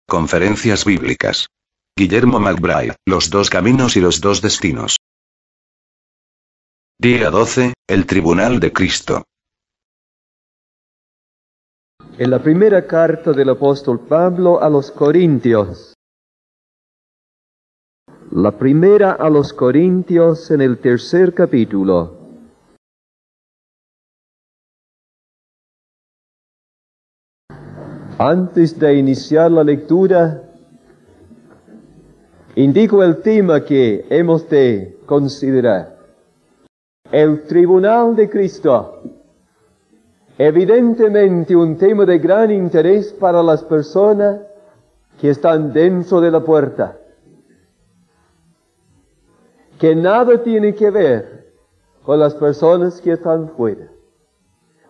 Conferencias bíblicas. Guillermo McBride, Los dos caminos y los dos destinos. Día 12, el Tribunal de Cristo. En la primera carta del apóstol Pablo a los Corintios. La primera a los Corintios en el 3er capítulo. Antes de iniciar la lectura, indico el tema que hemos de considerar. El Tribunal de Cristo. Evidentemente un tema de gran interés para las personas que están dentro de la puerta, que nada tiene que ver con las personas que están fuera.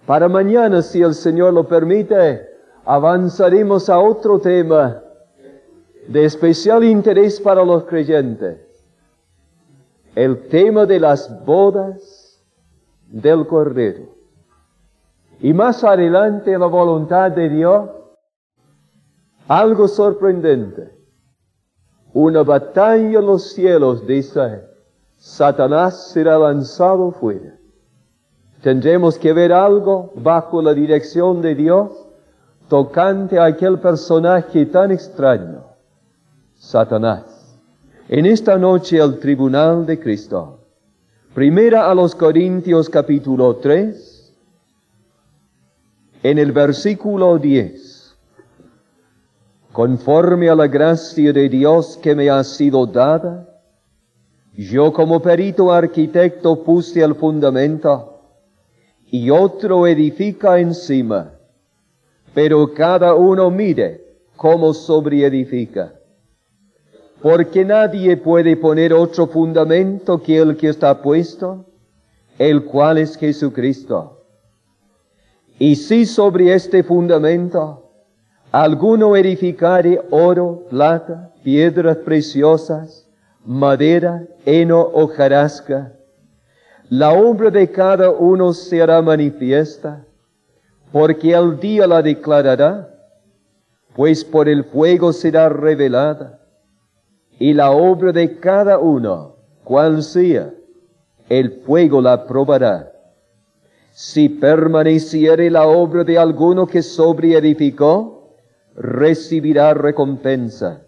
Para mañana, si el Señor lo permite, avanzaremos a otro tema de especial interés para los creyentes. El tema de las bodas del Cordero. Y más adelante, en la voluntad de Dios, algo sorprendente. Una batalla en los cielos, dice, Satanás será lanzado fuera. Tendremos que ver algo bajo la dirección de Dios tocante a aquel personaje tan extraño, Satanás. En esta noche el Tribunal de Cristo. Primera a los Corintios capítulo 3, en el versículo 10. Conforme a la gracia de Dios que me ha sido dada, yo como perito arquitecto puse el fundamento, y otro edifica encima. Pero cada uno mire cómo sobreedifica. Porque nadie puede poner otro fundamento que el que está puesto, el cual es Jesucristo. Y si sobre este fundamento alguno edificare oro, plata, piedras preciosas, madera, heno o hojarasca, la obra de cada uno será manifiesta, porque el día la declarará, pues por el fuego será revelada, y la obra de cada uno, cual sea, el fuego la probará. Si permaneciere la obra de alguno que sobreedificó, recibirá recompensa.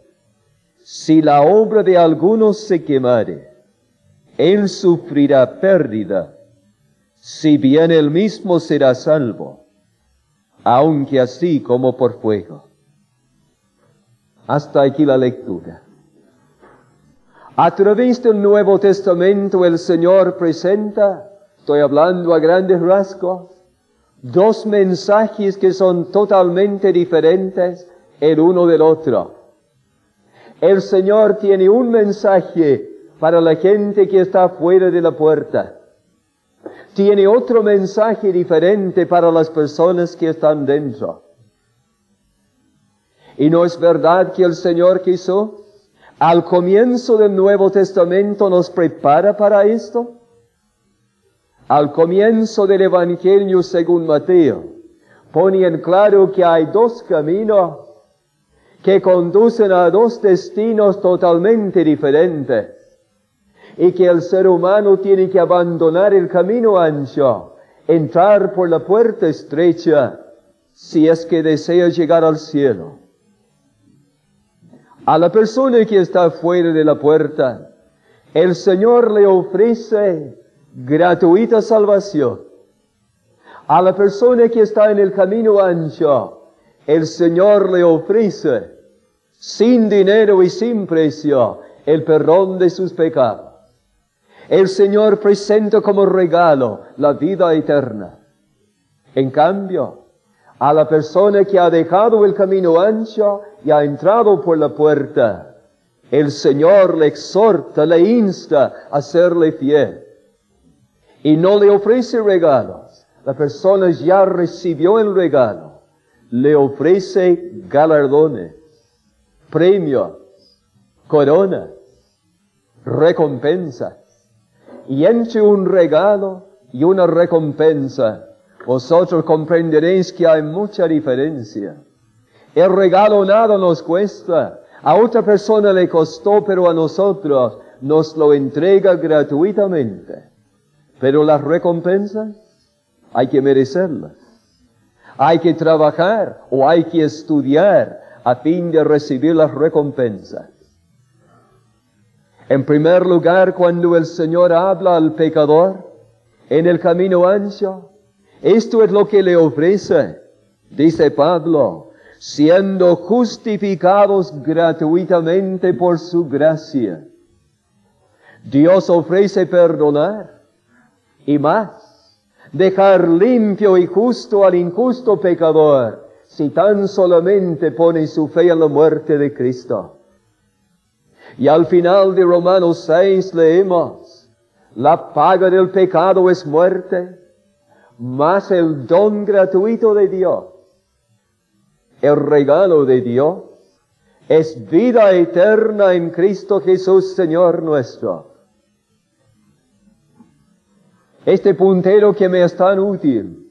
Si la obra de alguno se quemare, él sufrirá pérdida, si bien él mismo será salvo, aunque así como por fuego. Hasta aquí la lectura. A través del Nuevo Testamento el Señor presenta, estoy hablando a grandes rasgos, dos mensajes que son totalmente diferentes el uno del otro. El Señor tiene un mensaje para la gente que está fuera de la puerta. Tiene otro mensaje diferente para las personas que están dentro. ¿Y no es verdad que el Señor Jesús, al comienzo del Nuevo Testamento, nos prepara para esto? Al comienzo del Evangelio según Mateo, pone en claro que hay dos caminos que conducen a dos destinos totalmente diferentes, y que el ser humano tiene que abandonar el camino ancho, entrar por la puerta estrecha, si es que desea llegar al cielo. A la persona que está fuera de la puerta, el Señor le ofrece gratuita salvación. A la persona que está en el camino ancho, el Señor le ofrece, sin dinero y sin precio, el perdón de sus pecados. El Señor presenta como regalo la vida eterna. En cambio, a la persona que ha dejado el camino ancho y ha entrado por la puerta, el Señor le exhorta, le insta a serle fiel. Y no le ofrece regalos. La persona ya recibió el regalo. Le ofrece galardones, premios, coronas, recompensas. Y entre un regalo y una recompensa, vosotros comprenderéis que hay mucha diferencia. El regalo nada nos cuesta. A otra persona le costó, pero a nosotros nos lo entrega gratuitamente. Pero las recompensas hay que merecerlas. Hay que trabajar o hay que estudiar a fin de recibir las recompensas. En primer lugar, cuando el Señor habla al pecador en el camino ancho, esto es lo que le ofrece, dice Pablo, siendo justificados gratuitamente por su gracia. Dios ofrece perdonar y más, dejar limpio y justo al injusto pecador, si tan solamente pone su fe en la muerte de Cristo. Y al final de Romanos 6 leemos, la paga del pecado es muerte, mas el don gratuito de Dios, el regalo de Dios, es vida eterna en Cristo Jesús, Señor nuestro. Este puntero que me es tan útil,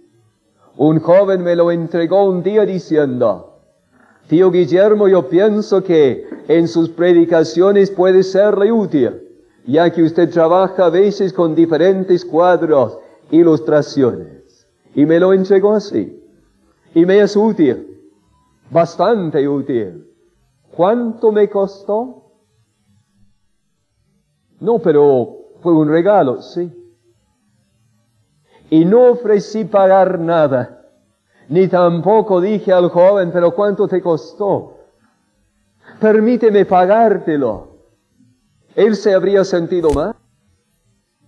un joven me lo entregó un día diciendo, Tío Guillermo, yo pienso que en sus predicaciones puede serle útil, ya que usted trabaja a veces con diferentes cuadros, ilustraciones. Y me lo entregó así. Y me es útil, bastante útil. ¿Cuánto me costó? No, pero fue un regalo, sí. Y no ofrecí pagar nada. Ni tampoco dije al joven, pero ¿cuánto te costó? Permíteme pagártelo. Él se habría sentido mal.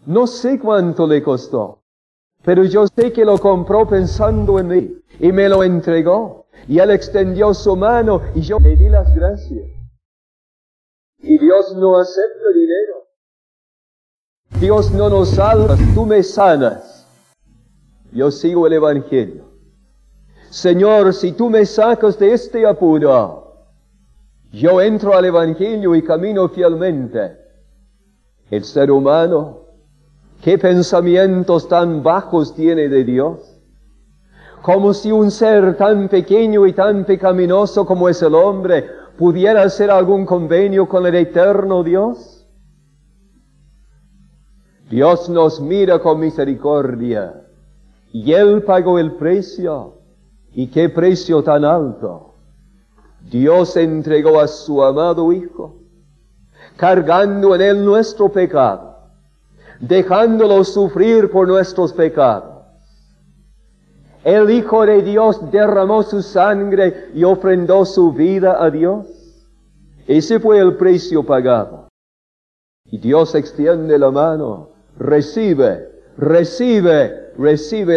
No sé cuánto le costó, pero yo sé que lo compró pensando en mí y me lo entregó. Y él extendió su mano y yo le di las gracias. Y Dios no acepta dinero. Dios no nos salva, tú me sanas. Yo sigo el Evangelio. Señor, si tú me sacas de este apuro, yo entro al Evangelio y camino fielmente. El ser humano, ¿qué pensamientos tan bajos tiene de Dios? Como si un ser tan pequeño y tan pecaminoso como es el hombre pudiera hacer algún convenio con el eterno Dios. Dios nos mira con misericordia y Él pagó el precio. ¿Y qué precio tan alto? Dios entregó a su amado Hijo, cargando en Él nuestro pecado, dejándolo sufrir por nuestros pecados. El Hijo de Dios derramó su sangre y ofrendó su vida a Dios. Ese fue el precio pagado. Y Dios extiende la mano, recibe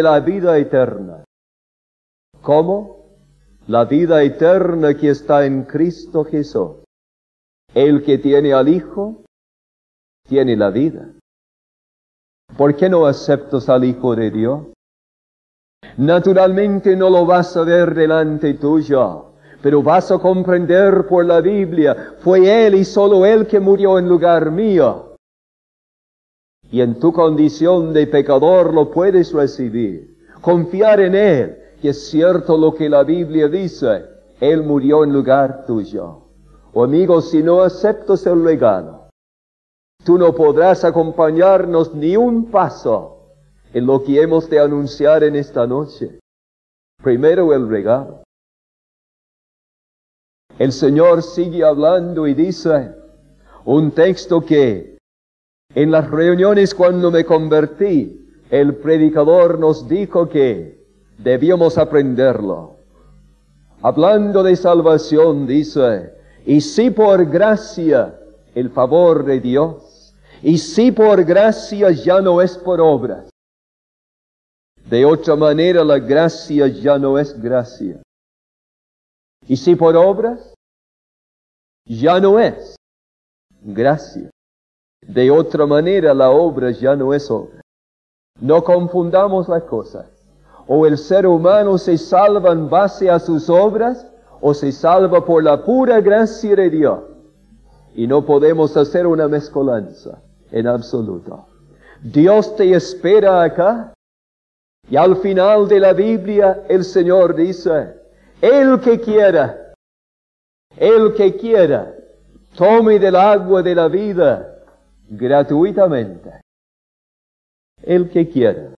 la vida eterna. ¿Cómo? La vida eterna que está en Cristo Jesús. El que tiene al Hijo, tiene la vida. ¿Por qué no aceptas al Hijo de Dios? Naturalmente no lo vas a ver delante tuyo, pero vas a comprender por la Biblia, fue Él y solo Él que murió en lugar mío. Y en tu condición de pecador lo puedes recibir, confiar en Él. Que es cierto lo que la Biblia dice, Él murió en lugar tuyo. Oh amigo, si no aceptas el regalo, tú no podrás acompañarnos ni un paso en lo que hemos de anunciar en esta noche. Primero el regalo. El Señor sigue hablando y dice, un texto que en las reuniones cuando me convertí, el predicador nos dijo que debíamos aprenderlo. Hablando de salvación, dice, y si por gracia el favor de Dios, y si por gracia ya no es por obras. De otra manera la gracia ya no es gracia. Y si por obras, ya no es gracia. De otra manera la obra ya no es obra. No confundamos las cosas. O el ser humano se salva en base a sus obras, o se salva por la pura gracia de Dios. Y no podemos hacer una mezcolanza en absoluto. Dios te espera acá. Y al final de la Biblia el Señor dice, el que quiera El que quiera, tome del agua de la vida gratuitamente. El que quiera,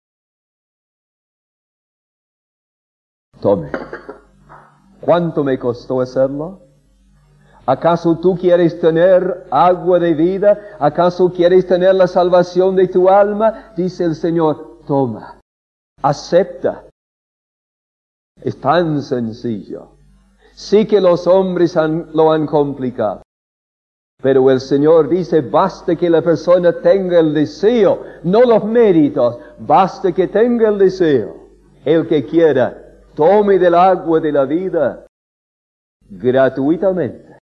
tome. ¿Cuánto me costó hacerlo? ¿Acaso tú quieres tener agua de vida? ¿Acaso quieres tener la salvación de tu alma? Dice el Señor, toma, acepta. Es tan sencillo. Sí que los hombres lo han complicado. Pero el Señor dice, basta que la persona tenga el deseo, no los méritos, basta que tenga el deseo. El que quiera, tome del agua de la vida gratuitamente.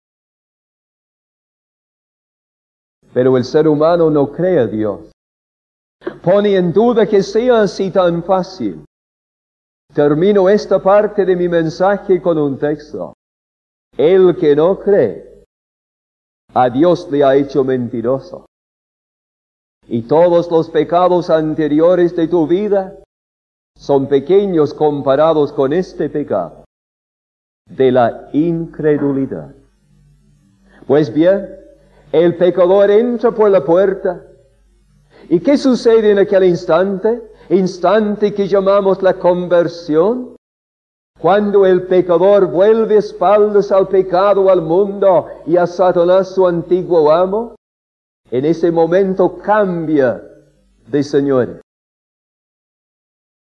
Pero el ser humano no cree a Dios. Pone en duda que sea así tan fácil. Termino esta parte de mi mensaje con un texto. El que no cree, a Dios le ha hecho mentiroso. Y todos los pecados anteriores de tu vida son pequeños comparados con este pecado de la incredulidad. Pues bien, el pecador entra por la puerta. ¿Y qué sucede en aquel instante? Instante que llamamos la conversión. Cuando el pecador vuelve espaldas al pecado, al mundo y a Satanás su antiguo amo, en ese momento cambia de señores.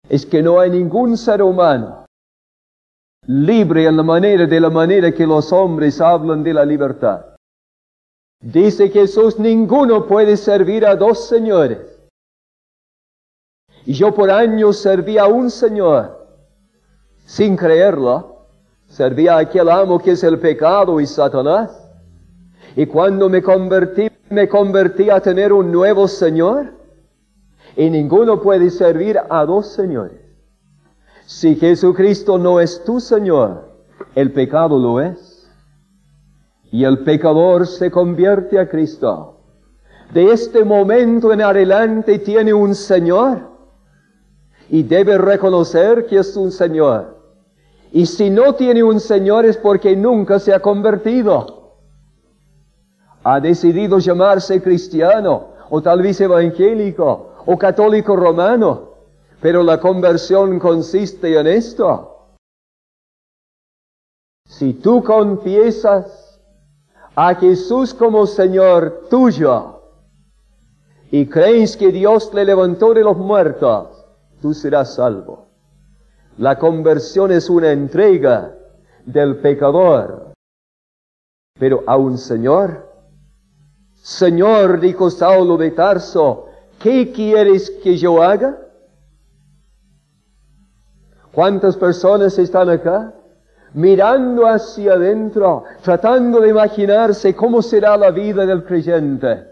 Es que no hay ningún ser humano libre en de la manera que los hombres hablan de la libertad. Dice Jesús, ninguno puede servir a dos señores. Y yo por años serví a un señor, sin creerlo. Serví a aquel amo que es el pecado y Satanás. Y cuando me convertí a tener un nuevo señor. Y ninguno puede servir a dos señores. Si Jesucristo no es tu Señor, el pecado lo es. Y el pecador se convierte a Cristo. De este momento en adelante tiene un Señor. Y debe reconocer que es un Señor. Y si no tiene un Señor es porque nunca se ha convertido. Ha decidido llamarse cristiano, o tal vez evangélico, o católico romano. Pero la conversión consiste en esto. Si tú confiesas a Jesús como Señor tuyo y crees que Dios le levantó de los muertos, tú serás salvo. La conversión es una entrega del pecador, pero a un Señor. Señor, dijo Saulo de Tarso, ¿qué quieres que yo haga? ¿Cuántas personas están acá? Mirando hacia adentro, tratando de imaginarse cómo será la vida del creyente.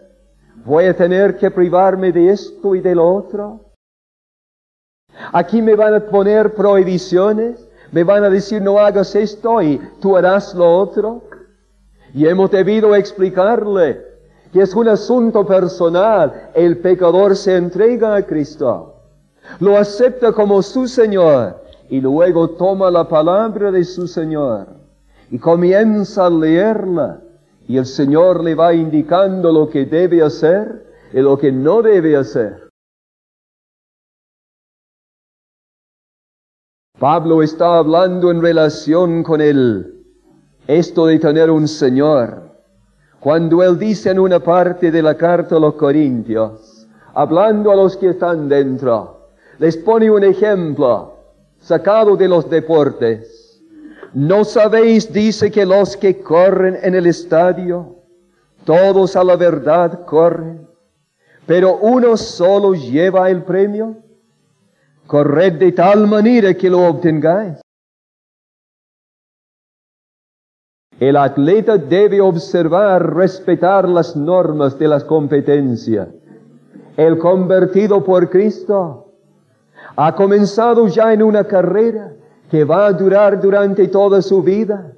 ¿Voy a tener que privarme de esto y de lo otro? Aquí me van a poner prohibiciones, me van a decir no hagas esto y tú harás lo otro. Y hemos debido explicarle que es un asunto personal. El pecador se entrega a Cristo, lo acepta como su Señor y luego toma la palabra de su Señor y comienza a leerla. Y el Señor le va indicando lo que debe hacer y lo que no debe hacer. Pablo está hablando en relación con esto de tener un Señor. Cuando él dice en una parte de la carta a los Corintios, hablando a los que están dentro, les pone un ejemplo sacado de los deportes. ¿No sabéis, dice, que los que corren en el estadio, todos a la verdad corren, pero uno solo lleva el premio? Corred de tal manera que lo obtengáis. El atleta debe observar, respetar las normas de la competencia. El convertido por Cristo ha comenzado ya en una carrera que va a durar durante toda su vida.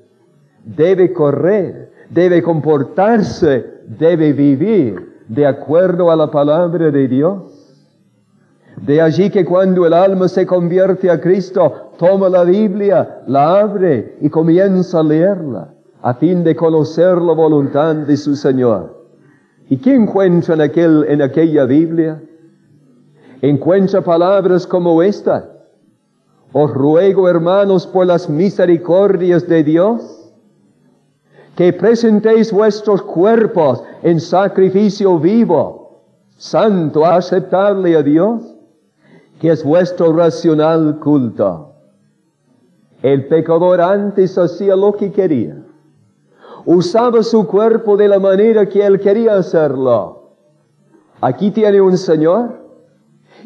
Debe correr, debe comportarse, debe vivir de acuerdo a la palabra de Dios. De allí que cuando el alma se convierte a Cristo, toma la Biblia, la abre y comienza a leerla. a fin de conocer la voluntad de su Señor. ¿Y qué encuentra en aquella Biblia? Encuentra palabras como esta: os ruego, hermanos, por las misericordias de Dios, que presentéis vuestros cuerpos en sacrificio vivo, santo, aceptable a Dios, que es vuestro racional culto. El pecador antes hacía lo que quería. Usaba su cuerpo de la manera que él quería hacerlo. Aquí tiene un Señor,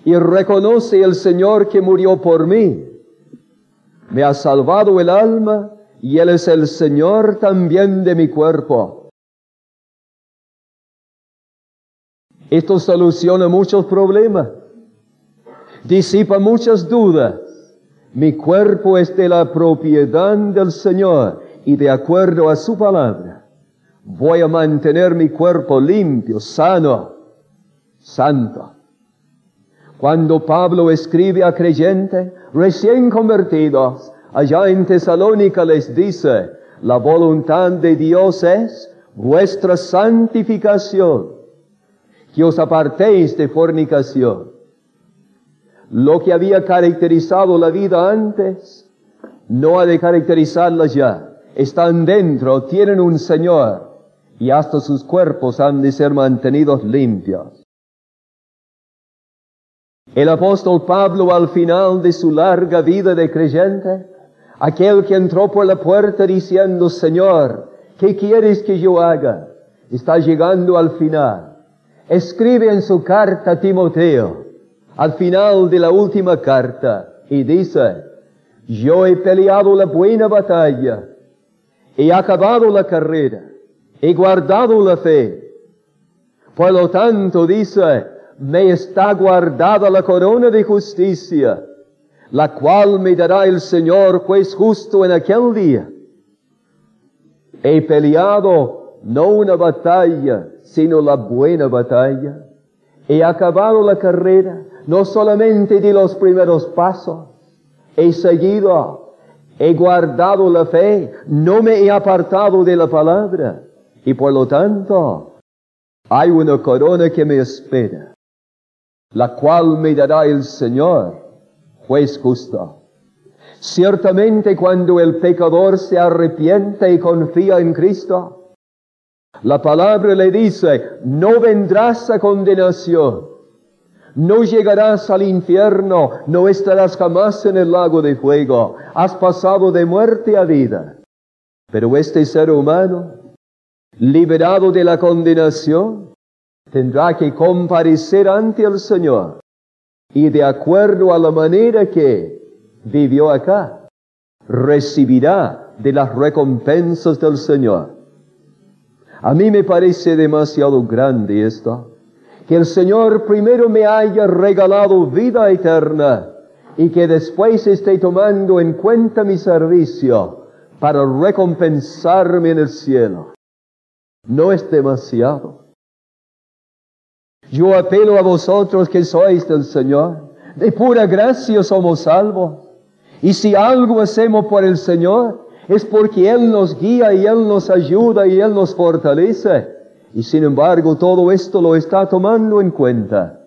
y reconoce el Señor que murió por mí. Me ha salvado el alma, y Él es el Señor también de mi cuerpo. Esto soluciona muchos problemas, disipa muchas dudas. Mi cuerpo es de la propiedad del Señor, y de acuerdo a su palabra, voy a mantener mi cuerpo limpio, sano, santo. Cuando Pablo escribe a creyentes recién convertidos, allá en Tesalónica les dice: la voluntad de Dios es vuestra santificación, que os apartéis de fornicación. Lo que había caracterizado la vida antes, no ha de caracterizarla ya. Están dentro, tienen un Señor, y hasta sus cuerpos han de ser mantenidos limpios. El apóstol Pablo, al final de su larga vida de creyente, aquel que entró por la puerta diciendo: Señor, ¿qué quieres que yo haga?, está llegando al final. Escribe en su carta a Timoteo, al final de la última carta, y dice: yo he peleado la buena batalla, he acabado la carrera, he guardado la fe. Por lo tanto, dice, me está guardada la corona de justicia, la cual me dará el Señor, juez justo, en aquel día. He peleado no una batalla, sino la buena batalla. He acabado la carrera, no solamente di los primeros pasos, he seguido. He guardado la fe, no me he apartado de la palabra, y por lo tanto, hay una corona que me espera, la cual me dará el Señor, juez justo. Ciertamente, cuando el pecador se arrepiente y confía en Cristo, la palabra le dice: no vendrás a condenación, no llegarás al infierno, no estarás jamás en el lago de fuego, has pasado de muerte a vida. Pero este ser humano, liberado de la condenación, tendrá que comparecer ante el Señor, y de acuerdo a la manera que vivió acá, recibirá de las recompensas del Señor. A mí me parece demasiado grande esto, que el Señor primero me haya regalado vida eterna y que después esté tomando en cuenta mi servicio para recompensarme en el cielo. ¿No es demasiado? Yo apelo a vosotros que sois del Señor. De pura gracia somos salvos. Y si algo hacemos por el Señor, es porque Él nos guía y Él nos ayuda y Él nos fortalece. Y sin embargo, todo esto lo está tomando en cuenta.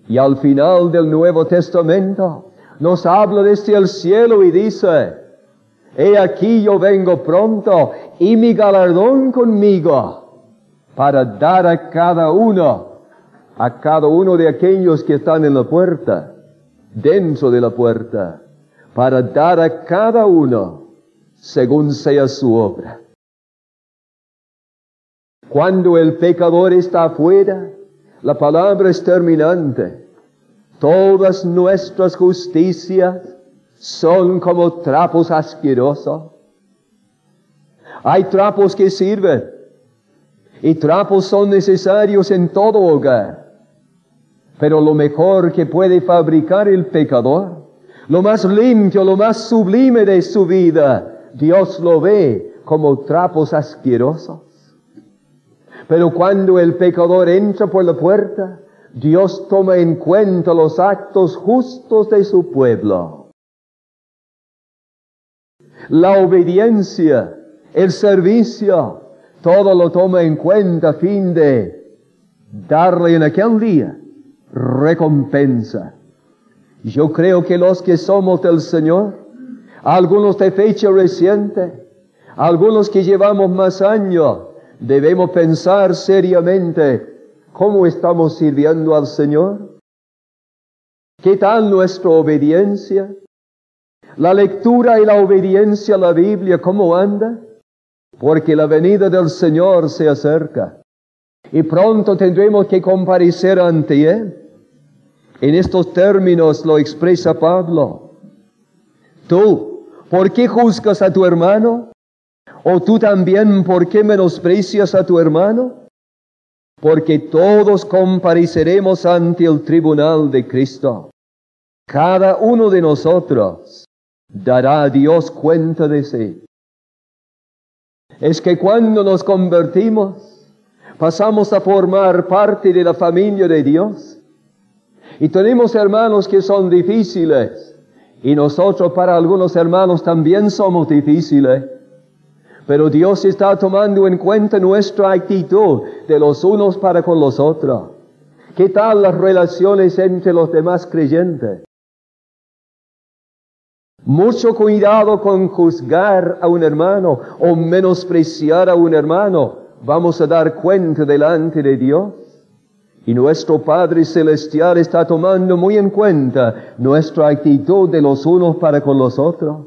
Y al final del Nuevo Testamento, nos habla desde el cielo y dice: he aquí yo vengo pronto, y mi galardón conmigo, para dar a cada uno de aquellos que están en la puerta, dentro de la puerta, para dar a cada uno según sea su obra. Cuando el pecador está afuera, la palabra es terminante. Todas nuestras justicias son como trapos asquerosos. Hay trapos que sirven, y trapos son necesarios en todo hogar. Pero lo mejor que puede fabricar el pecador, lo más limpio, lo más sublime de su vida, Dios lo ve como trapos asquerosos. Pero cuando el pecador entra por la puerta, Dios toma en cuenta los actos justos de su pueblo. La obediencia el servicio, todo lo toma en cuenta a fin de darle en aquel día recompensa. Yo creo que los que somos del Señor, algunos de fecha reciente, algunos que llevamos más años, debemos pensar seriamente cómo estamos sirviendo al Señor. ¿Qué tal nuestra obediencia? La lectura y la obediencia a la Biblia, ¿cómo anda? Porque la venida del Señor se acerca y pronto tendremos que comparecer ante Él. En estos términos lo expresa Pablo. Tú, ¿por qué juzgas a tu hermano? ¿O tú también por qué menosprecias a tu hermano? Porque todos compareceremos ante el tribunal de Cristo. Cada uno de nosotros dará a Dios cuenta de sí. Es que cuando nos convertimos, pasamos a formar parte de la familia de Dios. Y tenemos hermanos que son difíciles. Y nosotros para algunos hermanos también somos difíciles. Pero Dios está tomando en cuenta nuestra actitud de los unos para con los otros. ¿Qué tal las relaciones entre los demás creyentes? Mucho cuidado con juzgar a un hermano o menospreciar a un hermano. Vamos a dar cuenta delante de Dios. Y nuestro Padre Celestial está tomando muy en cuenta nuestra actitud de los unos para con los otros.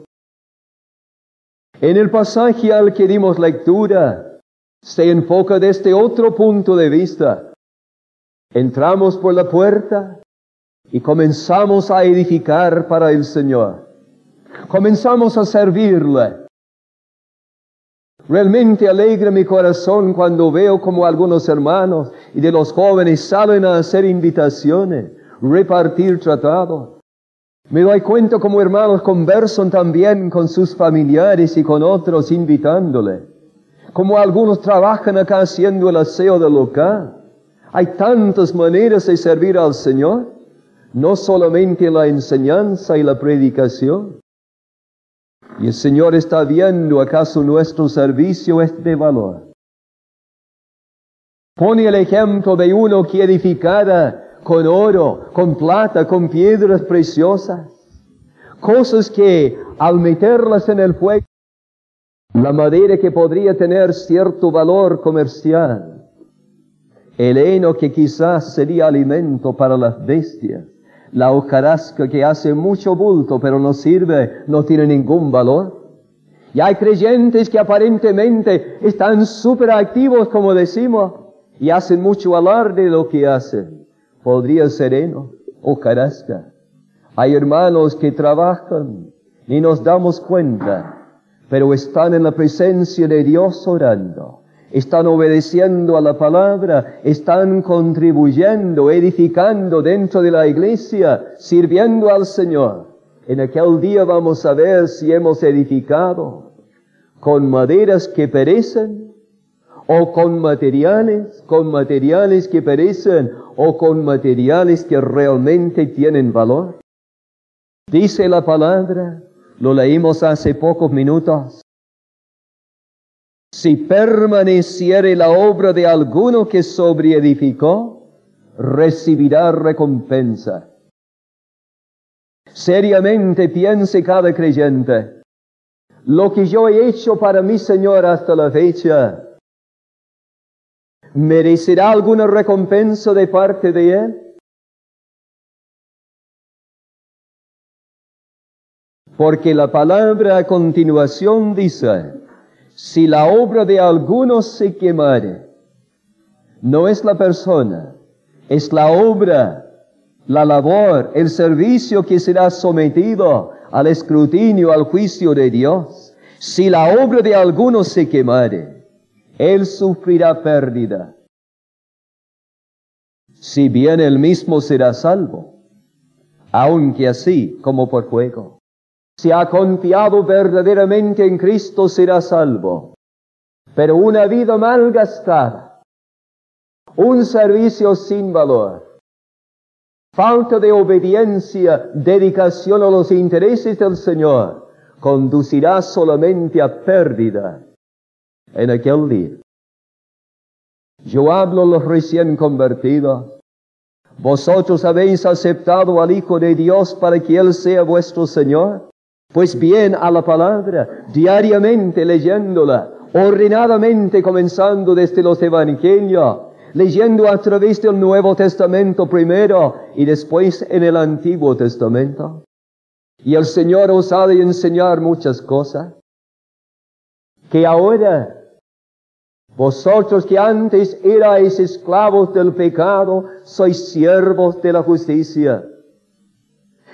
En el pasaje al que dimos lectura, se enfoca desde otro punto de vista. Entramos por la puerta y comenzamos a edificar para el Señor. Comenzamos a servirle. Realmente alegra mi corazón cuando veo como algunos hermanos y de los jóvenes salen a hacer invitaciones, repartir tratados. Me doy cuenta como hermanos conversan también con sus familiares y con otros invitándole. Como algunos trabajan acá haciendo el aseo del local. Hay tantas maneras de servir al Señor, no solamente en la enseñanza y la predicación. Y el Señor está viendo acaso nuestro servicio es de valor. Pone el ejemplo de uno que edificara con oro, con plata, con piedras preciosas. Cosas que al meterlas en el fuego, la madera que podría tener cierto valor comercial, el heno que quizás sería alimento para las bestias, la hojarasca que hace mucho bulto pero no sirve, no tiene ningún valor. Y hay creyentes que aparentemente están súper activos, como decimos, y hacen mucho alarde de lo que hacen. Podría ser heno, hojarasca. Hay hermanos que trabajan y nos damos cuenta, pero están en la presencia de Dios orando. Están obedeciendo a la palabra, están contribuyendo, edificando dentro de la iglesia, sirviendo al Señor. En aquel día vamos a ver si hemos edificado con maderas que perecen, o con materiales que perecen, o con materiales que realmente tienen valor. Dice la palabra, lo leímos hace pocos minutos. Si permaneciere la obra de alguno que sobreedificó, recibirá recompensa. Seriamente piense cada creyente, lo que yo he hecho para mi Señor hasta la fecha, ¿merecerá alguna recompensa de parte de Él? Porque la palabra a continuación dice, si la obra de alguno se quemare, no es la persona, es la obra, la labor, el servicio que será sometido al escrutinio, al juicio de Dios. Si la obra de alguno se quemare, él sufrirá pérdida. Si bien él mismo será salvo, aunque así como por fuego. Si ha confiado verdaderamente en Cristo, será salvo. Pero una vida mal gastada, un servicio sin valor, falta de obediencia, dedicación a los intereses del Señor, conducirá solamente a pérdida en aquel día. Yo hablo a los recién convertidos. ¿Vosotros habéis aceptado al Hijo de Dios para que Él sea vuestro Señor? Pues bien, a la palabra, diariamente leyéndola, ordenadamente comenzando desde los Evangelios, leyendo a través del Nuevo Testamento primero y después en el Antiguo Testamento. Y el Señor os ha de enseñar muchas cosas, que ahora vosotros que antes erais esclavos del pecado, sois siervos de la justicia.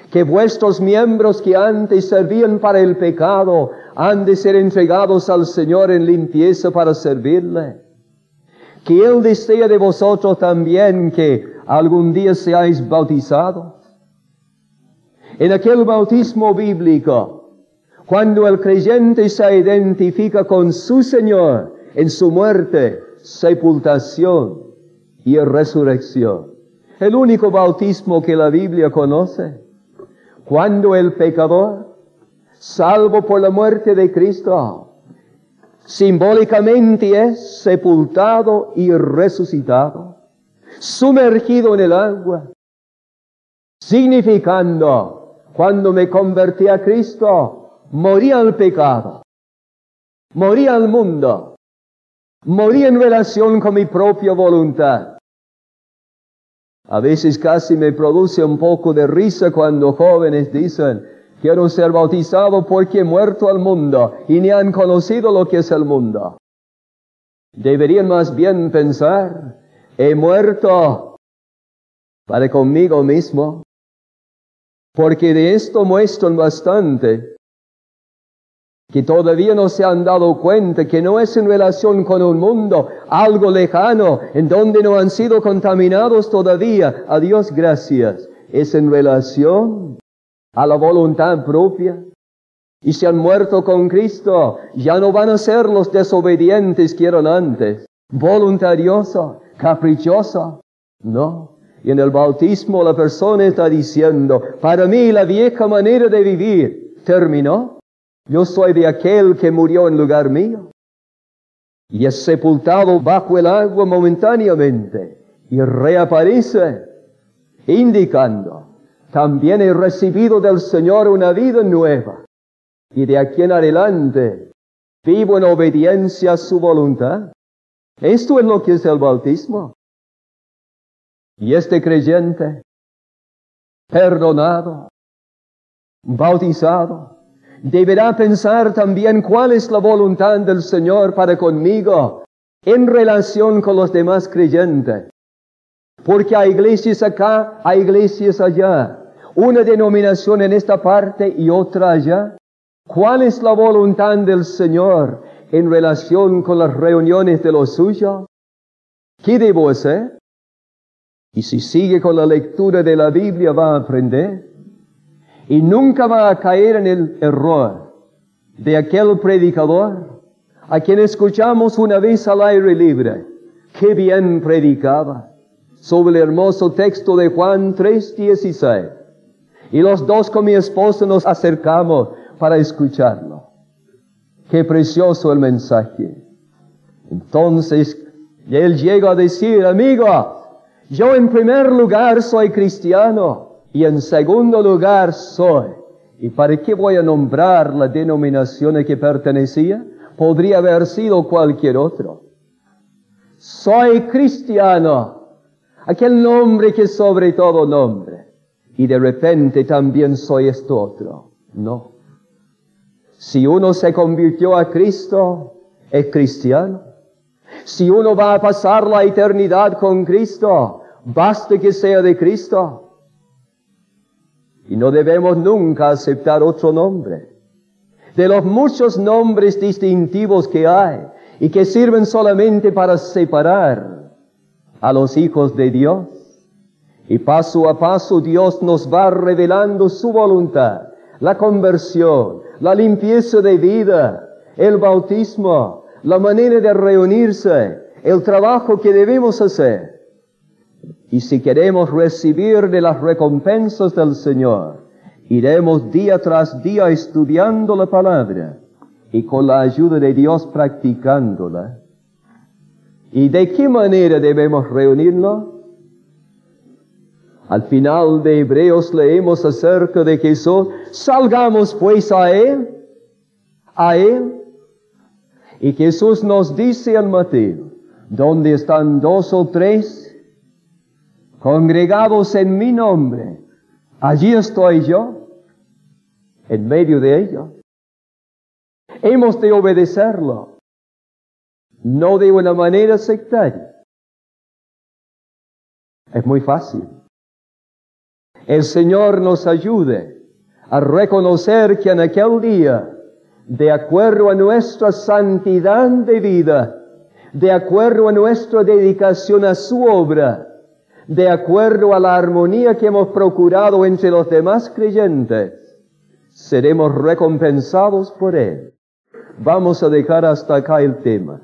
Que vuestros miembros que antes servían para el pecado, han de ser entregados al Señor en limpieza para servirle. Que Él desea de vosotros también que algún día seáis bautizados. En aquel bautismo bíblico, cuando el creyente se identifica con su Señor en su muerte, sepultación y resurrección. El único bautismo que la Biblia conoce. Cuando el pecador, salvo por la muerte de Cristo, simbólicamente es sepultado y resucitado, sumergido en el agua, significando, cuando me convertí a Cristo, morí al pecado, morí al mundo, morí en relación con mi propia voluntad. A veces casi me produce un poco de risa cuando jóvenes dicen, quiero ser bautizado porque he muerto al mundo y ni han conocido lo que es el mundo. Deberían más bien pensar, he muerto para conmigo mismo, porque de esto muestran bastante que todavía no se han dado cuenta que no es en relación con un mundo, algo lejano, en donde no han sido contaminados todavía, a Dios gracias, es en relación a la voluntad propia. Y si han muerto con Cristo, ya no van a ser los desobedientes que eran antes, voluntariosos, caprichosos, no. Y en el bautismo la persona está diciendo, para mí la vieja manera de vivir terminó. Yo soy de aquel que murió en lugar mío. Y es sepultado bajo el agua momentáneamente y reaparece, indicando, también he recibido del Señor una vida nueva. Y de aquí en adelante vivo en obediencia a su voluntad. Esto es lo que es el bautismo. Y este creyente, perdonado, bautizado, deberá pensar también cuál es la voluntad del Señor para conmigo en relación con los demás creyentes. Porque hay iglesias acá, hay iglesias allá, una denominación en esta parte y otra allá. ¿Cuál es la voluntad del Señor en relación con las reuniones de los suyos? ¿Qué debo hacer? Y si sigue con la lectura de la Biblia va a aprender. Y nunca va a caer en el error de aquel predicador a quien escuchamos una vez al aire libre. ¡Qué bien predicaba! Sobre el hermoso texto de Juan 3:16. Y los dos con mi esposa nos acercamos para escucharlo. ¡Qué precioso el mensaje! Entonces, él llega a decir, amigo, yo en primer lugar soy cristiano. Y en segundo lugar soy. ¿Y para qué voy a nombrar la denominación a que pertenecía? Podría haber sido cualquier otro. Soy cristiano. Aquel nombre que es sobre todo nombre. Y de repente también soy esto otro. No. Si uno se convirtió a Cristo, es cristiano. Si uno va a pasar la eternidad con Cristo, basta que sea de Cristo. Y no debemos nunca aceptar otro nombre. De los muchos nombres distintivos que hay y que sirven solamente para separar a los hijos de Dios. Y paso a paso Dios nos va revelando su voluntad, la conversión, la limpieza de vida, el bautismo, la manera de reunirse, el trabajo que debemos hacer. Y si queremos recibir de las recompensas del Señor, iremos día tras día estudiando la palabra y con la ayuda de Dios practicándola. ¿Y de qué manera debemos reunirnos? Al final de Hebreos leemos acerca de Jesús. Salgamos pues a Él. Y Jesús nos dice en Mateo, donde están 2 o 3 congregados en mi nombre, allí estoy yo, en medio de ellos. Hemos de obedecerlo, no de una manera sectaria. Es muy fácil. El Señor nos ayude a reconocer que en aquel día, de acuerdo a nuestra santidad de vida, de acuerdo a nuestra dedicación a su obra, de acuerdo a la armonía que hemos procurado entre los demás creyentes, seremos recompensados por Él. Vamos a dejar hasta acá el tema.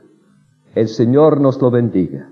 El Señor nos lo bendiga.